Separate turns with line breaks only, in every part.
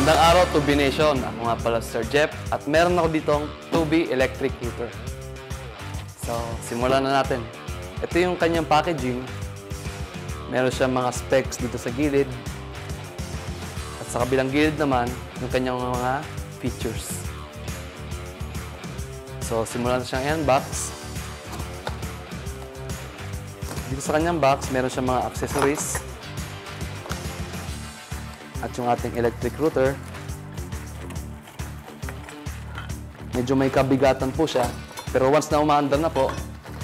Magandang araw, Tubi Nation. Ako nga pala Sir Jeff at meron ako ditong Tubi Electric Router. So, simulan na natin. Ito yung kanyang packaging. Meron siyang mga specs dito sa gilid. At sa kabilang gilid naman, yung kanyang mga features. So, simulan na siyang unbox. Dito sa kanyang box, meron siyang mga accessories. At yung ating electric router. Medyo may kabigatan po siya. Pero once na umaandar na po,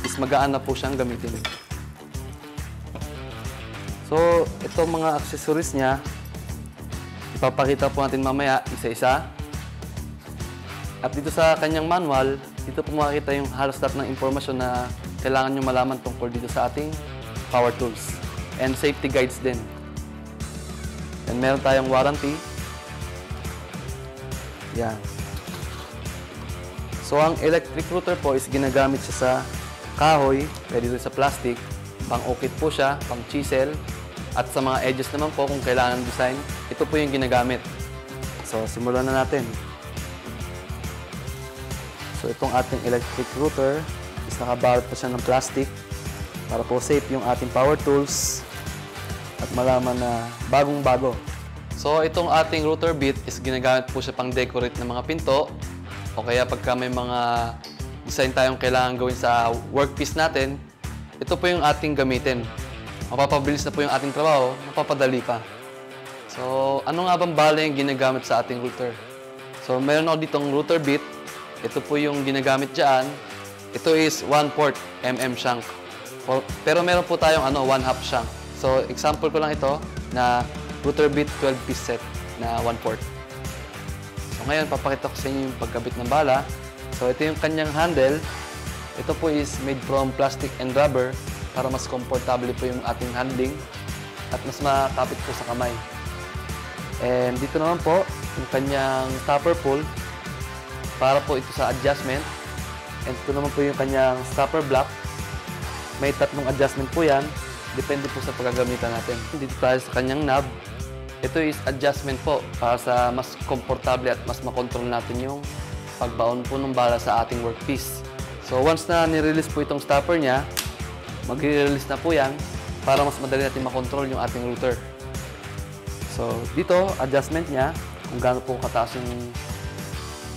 is magaan na po siyang gamitin. So, itong mga accessories niya, ipapakita po natin mamaya isa-isa. At dito sa kanyang manual, dito po makikita yung halos lahat ng impormasyon na kailangan nyo malaman tungkol dito sa ating power tools. And safety guides din. And meron tayong warranty. Yan. So, ang electric router po is ginagamit siya sa kahoy, pwede rin sa plastic, pang-ukit po siya, pang-chisel, at sa mga edges naman po kung kailangan ng design, ito po yung ginagamit. So, simulan na natin. So, itong ating electric router is nakabalot pa siya ng plastic para po safe yung ating power tools at malaman na bagong-bago. So, itong ating router bit is ginagamit po siya pang-decorate ng mga pinto o kaya pagka may mga design tayong kailangan gawin sa workpiece natin, ito po yung ating gamitin. Mapapabilis na po yung ating trabaho, mapapadali pa. So, ano nga bang bala yung ginagamit sa ating router? So, meron ako ditong router bit. Ito po yung ginagamit dyan. Ito is 1/4 mm shank. Pero meron po tayong 1/2 shank. So, example ko lang ito na router bit 12-piece set na 1/4. So, ngayon, papakita ko sa inyo yung pagkabit ng bala. So, ito yung kanyang handle. Ito po is made from plastic and rubber para mas komportable po yung ating handling at mas makapit po sa kamay. And dito naman po, yung kanyang stopper pull para po ito sa adjustment. And ito naman po yung kanyang stopper block. May tatlong adjustment po yan. Depende po sa paggagamitan natin. Dito tayo sa kanyang knob. Ito is adjustment po para sa mas komportable at mas makontrol natin yung pagbaon po ng bala sa ating workpiece. So once na nirelease po itong stopper niya, mag-release na po yan para mas madali natin makontrol yung ating router. So dito, adjustment niya, kung gaano po kataas yung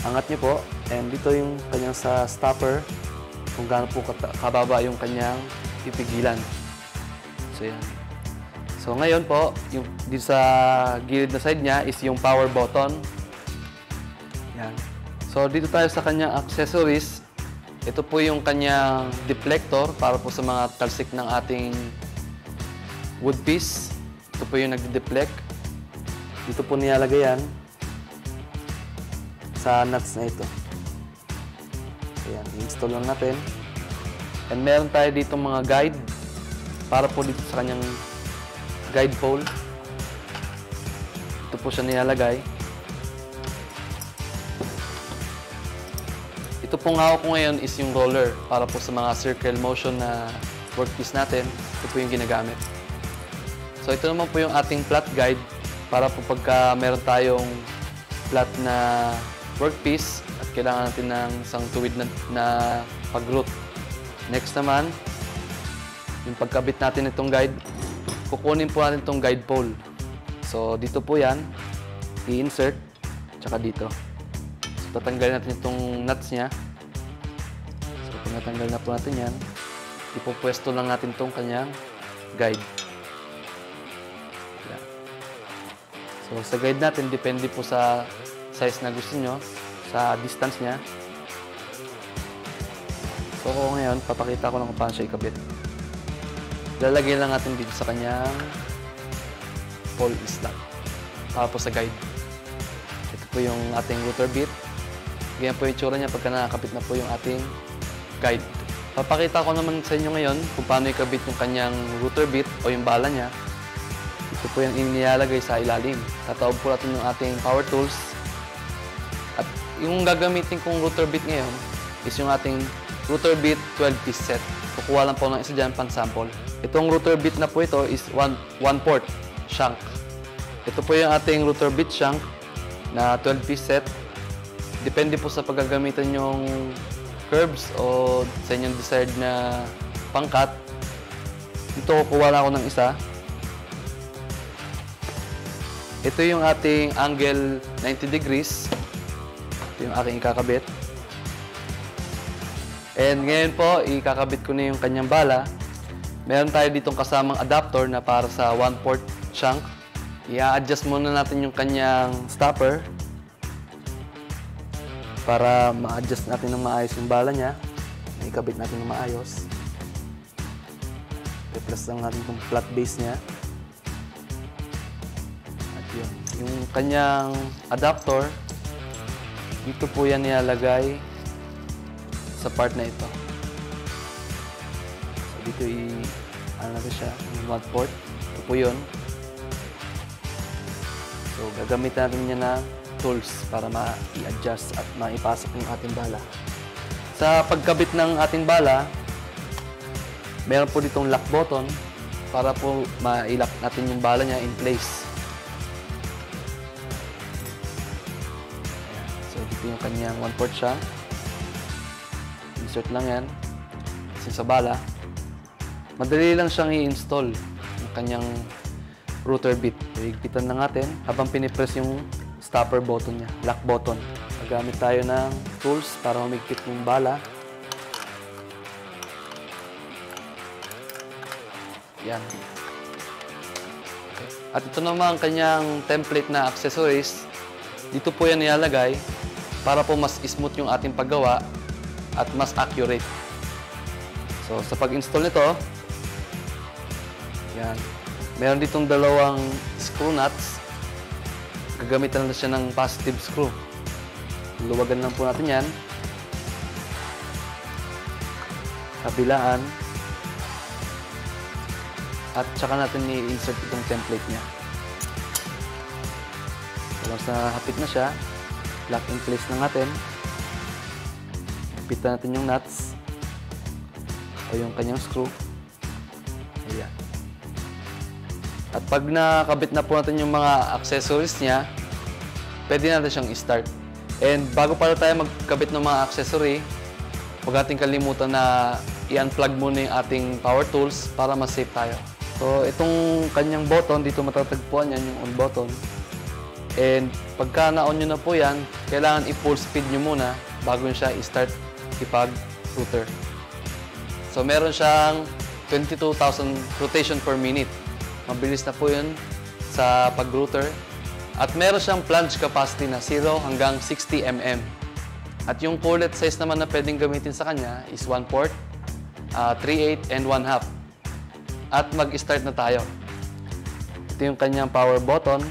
angat niyo po. And dito yung kanyang sa stopper, kung gaano po kababa yung kanyang pipigilan. So yan. So ngayon po, yung dito sa gilid na side niya is yung power button. Yan. So dito tayo sa kanyang accessories. Ito po yung kanyang deflector para po sa mga talsik ng ating wood piece. Ito po yung nag-deflect. Dito po nilalagay yan sa nuts na ito. So yan, i-install lang natin. And meron tayo dito mga guide para po dito sa kanyang guide pole. Ito po siya nilalagay. Ito pong hawak ko ngayon is yung roller para po sa mga circle motion na workpiece natin. Ito po yung ginagamit. So ito naman po yung ating flat guide para po pagka meron tayong flat na workpiece at kailangan natin ng isang tuwid na pag-route. Next naman, yung pagkabit natin itong guide, kukunin po natin itong guide pole. So dito po yan, i-insert, tsaka dito. So tatanggalin natin itong nuts niya. So kung natanggal na po natin yan, ipopwesto lang natin itong kanyang guide. Yan. So sa guide natin, depende po sa size na gusto nyo, sa distance niya. So ngayon, papakita ko lang kung paano siya ikabit. Lalagay lang natin dito sa kanyang pole slot para po sa guide. Ito po yung ating router bit. Ganyan po yung tsura niya pagka nakakabit na po yung ating guide. Papakita ko naman sa inyo ngayon kung paano ikabit yung kanyang router bit o yung bala niya. Ito po yung inilalagay sa ilalim. Tataob po natin yung ating power tools. At yung gagamitin kong router bit ngayon is yung ating router bit 12-piece set. Kukuha lang po ng isa dyan, pan-sample. Itong router bit na po ito is 1/4 shank. Ito po yung ating router bit shank. na 12-piece set. Depende po sa paggagamitan yung curves o sa inyong desired na pangkat. Dito kukuha na ako ng isa. Ito yung ating angle 90 degrees. Ito yung aking ikakabit. And ngayon po, ikakabit ko na yung kanyang bala. Meron tayo ditong kasamang adapter na para sa 1/4 shank. I-adjust muna natin yung kanyang stopper para ma-adjust natin ng maayos yung bala niya. Ikabit natin ng maayos. I-plus lang natin itong flat base niya. At yun. Yung kanyang adapter, dito po yan nilalagay sa part na ito. So dito ano natin siya, yung 1/4. Ito po yun. So gagamitin natin niya na tools para ma-i-adjust at maipasok yung ating bala. Sa pagkabit ng ating bala, meron po ditong lock button para po ma-lock natin yung bala niya in place. Ayan. So dito yung kanyang 1/4 siya. Insert lang yan. Kasi sa bala, madali lang siyang i-install ng kanyang router bit. Higpitan lang natin habang pinipress yung stopper button niya, lock button. Magamit tayo ng tools para humigpit yung bala. Yan. Okay. At ito naman ang kanyang template na accessories. Dito po yan nilalagay para po mas smooth yung ating paggawa at mas accurate. So, sa pag-install nito, yan. Meron ditong dalawang screw nuts. Gagamitan na siya ng positive screw. Luwagan lang po natin yan. Kabilaan. At saka natin i-insert itong template niya. So, once na hapit na siya, lock in place na natin. Hapitan natin yung nuts o yung kanyang screw. Ayan. At pag nakabit na po natin yung mga accessories niya, pwede natin siyang i-start. And bago pala tayo magkabit ng mga accessory, huwag natin kalimutan na i-unplug muna yung ating power tools para mas safe tayo. So, itong kanyang button, dito matatagpuan yan, yung on button. And pagka na-on nyo na po yan, kailangan i-full speed nyo muna bago nyo siya i-start ipag-router. So, meron siyang 22,000 rotation per minute. Mabilis na po yun sa pag-router. At meron siyang plunge capacity na 0 hanggang 60 mm. At yung collet size naman na pwedeng gamitin sa kanya is 1/4, 3/8, and 1/2. At mag-start na tayo. Ito yung kanyang power button.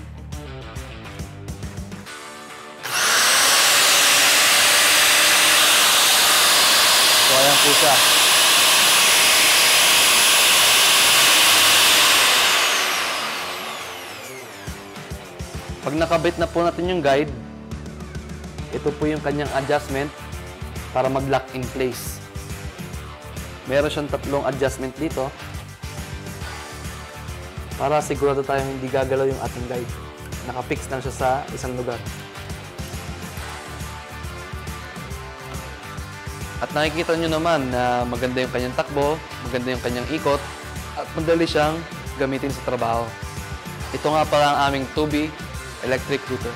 So, ayan po siya. Pag nakabit na po natin yung guide, ito po yung kanyang adjustment para mag-lock in place. Meron siyang 3 adjustment dito para sigurado tayong hindi gagalaw yung ating guide. Nakafix lang siya sa isang lugar. At nakikita nyo naman na maganda yung kanyang takbo, maganda yung kanyang ikot, at madali siyang gamitin sa trabaho. Ito nga pala ang aming 2B electric router.